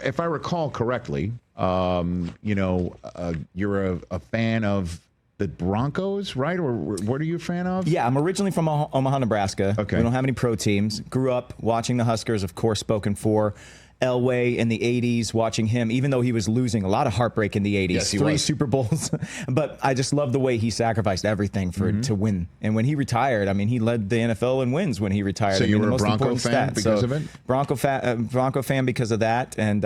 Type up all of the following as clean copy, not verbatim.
if I recall correctly, you're a fan of the Broncos, right? Or what are you a fan of? Yeah, I'm originally from Omaha, Nebraska. Okay. We don't have any pro teams. Grew up watching the Huskers, of course, spoken for. Elway in the 80s, watching him, even though he was losing a lot of heartbreak in the 80s. Yes, he 3 was. Super Bowls. But I just love the way he sacrificed everything for to win. And when he retired, I mean, he led the NFL in wins when he retired. So you were the a most Bronco important fan stat. because of it? Bronco fan because of that. And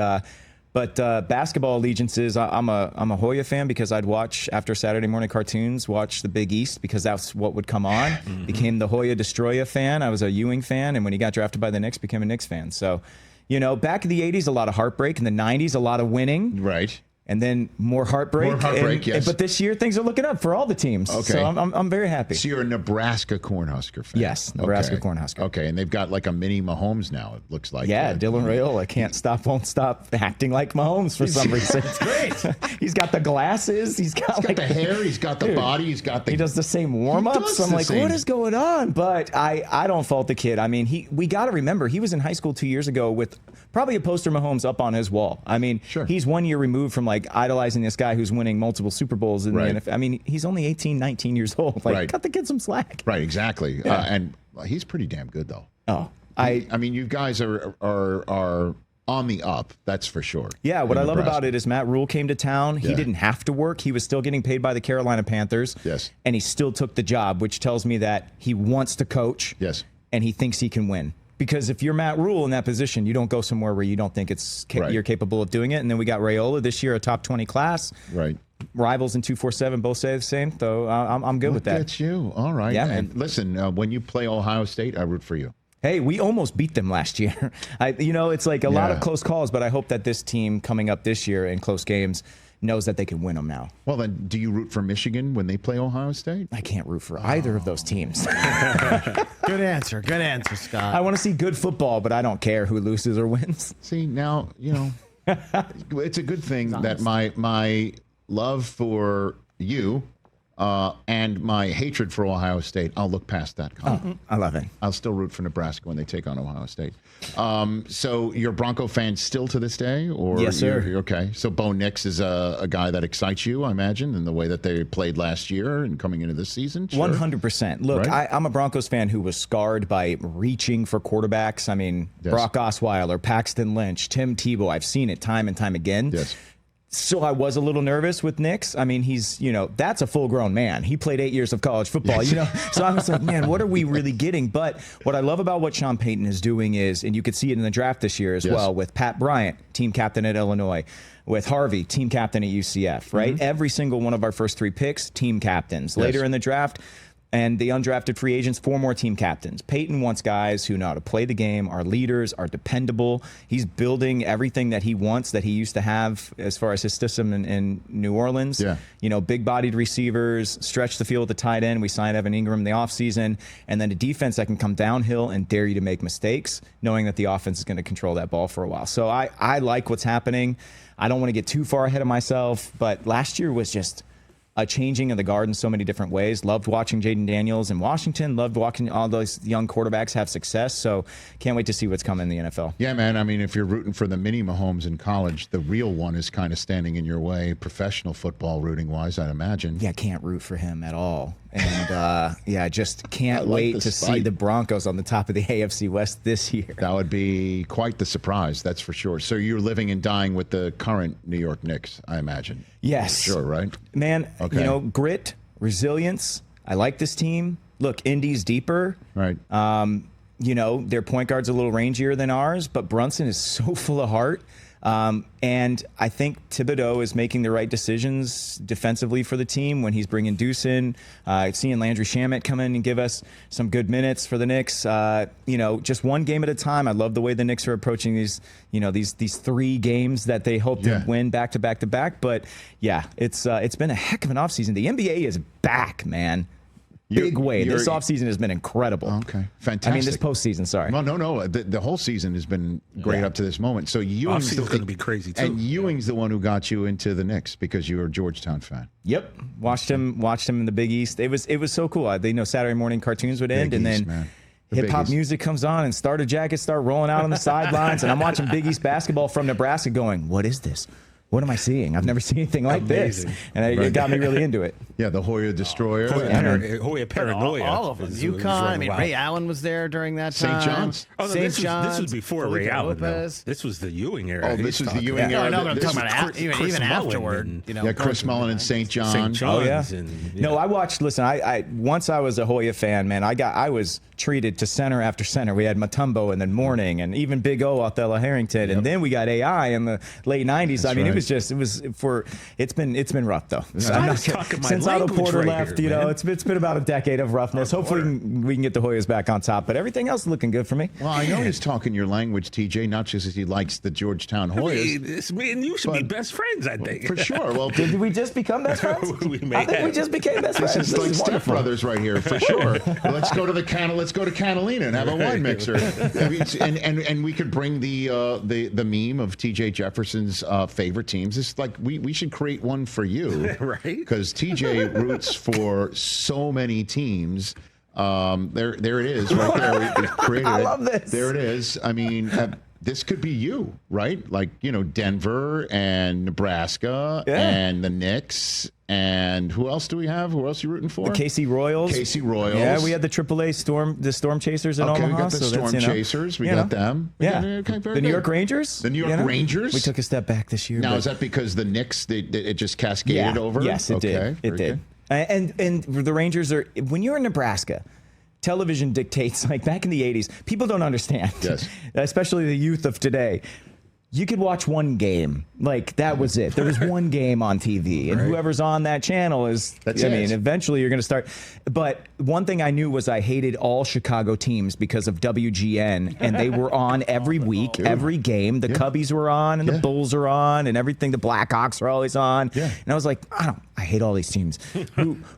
but basketball allegiances, I'm a Hoya fan because I'd watch after Saturday morning cartoons, watch the Big East because that's what would come on. Became the Hoya Destroya fan. I was a Ewing fan, and when he got drafted by the Knicks, became a Knicks fan. So, back in the 80s, a lot of heartbreak. In the 90s, a lot of winning. Right. And then more heartbreak. Yes. But this year, things are looking up for all the teams. Okay. So I'm very happy. So you're a Nebraska Cornhusker fan? Yes, Nebraska Cornhusker. Okay, and they've got like a mini Mahomes now, it looks like. Yeah, Dylan Raiola won't stop acting like Mahomes for some reason. Great. He's got the glasses. He's got the hair. He's got the body. He's got the. He does the same warm-ups. I'm like, what is going on? But I don't fault the kid. I mean, we got to remember, he was in high school 2 years ago with probably a poster of Mahomes up on his wall. I mean, He's 1 year removed from like idolizing this guy who's winning multiple Super Bowls in the NFL. I mean, he's only 18, 19 years old. Like, cut the kid some slack. Right, exactly. Yeah. And he's pretty damn good, though. Oh, I mean, you guys are on the up, that's for sure. Yeah, what I love about it is Matt Rule came to town. He didn't have to work. He was still getting paid by the Carolina Panthers. Yes. And he still took the job, which tells me that he wants to coach. Yes. And he thinks he can win. Because if you're Matt Rule in that position, you don't go somewhere where you don't think you're capable of doing it. And then we got Raiola this year, a top 20 class. Right. Rivals in 247 both say the same, so I'm good with that. That's you. All right. Yeah, and listen, when you play Ohio State, I root for you. Hey, we almost beat them last year. It's like a lot of close calls, but I hope that this team coming up this year in close games knows that they can win them now. Well, then, do you root for Michigan when they play Ohio State? I can't root for either of those teams. Good answer, Scott. I want to see good football, but I don't care who loses or wins. See, now, it's a good thing that my love for you and my hatred for Ohio State, I'll look past that comment. I love it. I'll still root for Nebraska when they take on Ohio State. So you're a Bronco fan still to this day? Or yes, sir. Okay. So Bo Nix is a guy that excites you, I imagine, in the way that they played last year and coming into this season? Sure. 100%. Look, right? I'm a Broncos fan who was scarred by reaching for quarterbacks. I mean, Brock Osweiler, Paxton Lynch, Tim Tebow. I've seen it time and time again. Yes. So I was a little nervous with Nix. I mean, he's, that's a full-grown man. He played 8 years of college football, So I was like, man, what are we really getting? But what I love about what Sean Payton is doing is, and you could see it in the draft this year as well, with Pat Bryant, team captain at Illinois, with Harvey, team captain at UCF, right? Every single one of our first 3 picks, team captains. Later in the draft, and the undrafted free agents, 4 more team captains. Peyton wants guys who know how to play the game, are leaders, are dependable. He's building everything that he wants, that he used to have as far as his system in New Orleans. Yeah. Big-bodied receivers, stretch the field with the tight end. We signed Evan Ingram in the offseason. And then a defense that can come downhill and dare you to make mistakes, knowing that the offense is going to control that ball for a while. So I like what's happening. I don't want to get too far ahead of myself, but last year was just a changing of the guard in so many different ways. Loved watching Jaden Daniels in Washington. Loved watching all those young quarterbacks have success. So can't wait to see what's coming in the NFL. Yeah, man. I mean, if you're rooting for the mini Mahomes in college, the real one is kind of standing in your way, professional football rooting-wise, I'd imagine. Yeah, can't root for him at all. And, just can't wait to see the Broncos on the top of the AFC West this year. That would be quite the surprise, that's for sure. So you're living and dying with the current New York Knicks, I imagine. Yes. Sure, right? Man, grit, resilience. I like this team. Look, Indy's deeper. Right. Their point guard's a little rangier than ours, but Brunson is so full of heart. And I think Thibodeau is making the right decisions defensively for the team when he's bringing Deuce in. Seeing Landry Shamet come in and give us some good minutes for the Knicks. Just one game at a time. I love the way the Knicks are approaching these 3 games that they hope to win back to back to back. But yeah, it's been a heck of an offseason. The NBA is back, man. Big way. This offseason has been incredible. Okay. Fantastic. I mean, this postseason, sorry. Well, no. The whole season has been great up to this moment. So Ewing's going to be crazy, too. And Ewing's the one who got you into the Knicks because you were a Georgetown fan. Yep. Watched him in the Big East. It was so cool. Saturday morning cartoons would end, Big and East, then man. hip hop biggies. music comes on and starter jackets start rolling out on the sidelines, and I'm watching Big East basketball from Nebraska going, what is this? What am I seeing? I've never seen anything like this. And it got me really into it. Yeah, the Hoya Destroyer. Hoya Paranoia. All of them. UConn. I mean, Ray Allen was there during that St. time. John's. Oh, no, St. John's. This was before Felipe Ray Allen. Lopez. This was the Ewing era. Oh, this was the Ewing No, era. no, but I'm This talking is about even Mullen afterward. and- You know, Yeah, Chris Mullen and St. John. St. John's. Oh, yeah. And, No, I watched. Listen, I once I was a Hoya fan, man. I was treated to center after center. We had Mutombo and then Mourning and even Big O, Othello Harrington, and then we got AI in the late '90s. I mean, right. it's been rough though. I was talking my Since Otto language Porter right left, here, you know, man. it's been about a decade of roughness. Hopefully we can get the Hoyas back on top, but everything else is looking good for me. Well, I know he's talking your language, TJ, not just as he likes the Georgetown Hoyas. Me and you should be best friends, I think. For sure. Well, Did we just become best friends? We may I think we have. just became best this friends. is like Step wonderful. Brothers right here, for sure. Let's go to Catalina and have a wine mixer. I mean, and we could bring the meme of TJ Jefferson's favorite teams. It's like we should create one for you, Right? Because TJ roots for so many teams. There it is, right there. We created I it. love this. There it is. I mean, this could be you, right? Like, Denver and Nebraska and the Knicks. And who else do we have? Who else are you rooting for? The KC Royals. KC Royals. Yeah, we had the AAA Storm Chasers in Okay, Omaha. we got the so Storm that's, Chasers. We got them. Yeah. Okay, very the New good. York Rangers. The New York Rangers? We took a step back this year. Now, but- is that because the Knicks, it just cascaded over? Yes, it did. It very did. good. And the Rangers are, when you're in Nebraska, television dictates, like back in the 80s, people don't understand. Yes. Especially the youth of today. You could watch one game. Like, that was it. There was one game on TV. And whoever's on that channel is, That's I it. mean, eventually you're going to start. But one thing I knew was I hated all Chicago teams because of WGN. And they were on every week, every game. The Cubbies were on, and the Bulls are on, and everything. The Blackhawks are always on. Yeah. And I was like, I hate all these teams.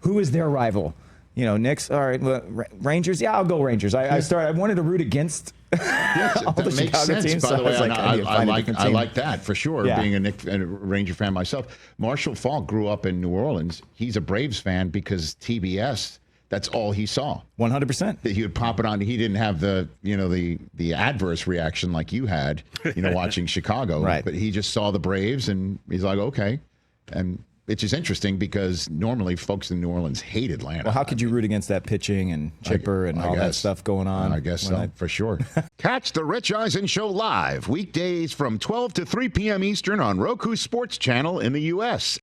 Who is their rival? Knicks. All right, well, Rangers. Yeah, I'll go Rangers. I wanted to root against all That the makes Chicago sense, teams. by so the I way. was like, I need to find a different I team. like that for sure, Yeah. being a Ranger fan myself. Marshall Faulk grew up in New Orleans. He's a Braves fan because TBS, that's all he saw. 100%. That he would pop it on. He didn't have the adverse reaction like you had, watching Chicago. Right. But he just saw the Braves and he's like, okay. And which is interesting because normally folks in New Orleans hate Atlanta. Well, how could you root against that pitching and Chipper and I all that guess. stuff going on? I guess when so, for sure. Catch the Rich Eisen Show live weekdays from 12 to 3 p.m. Eastern on Roku Sports Channel in the U.S.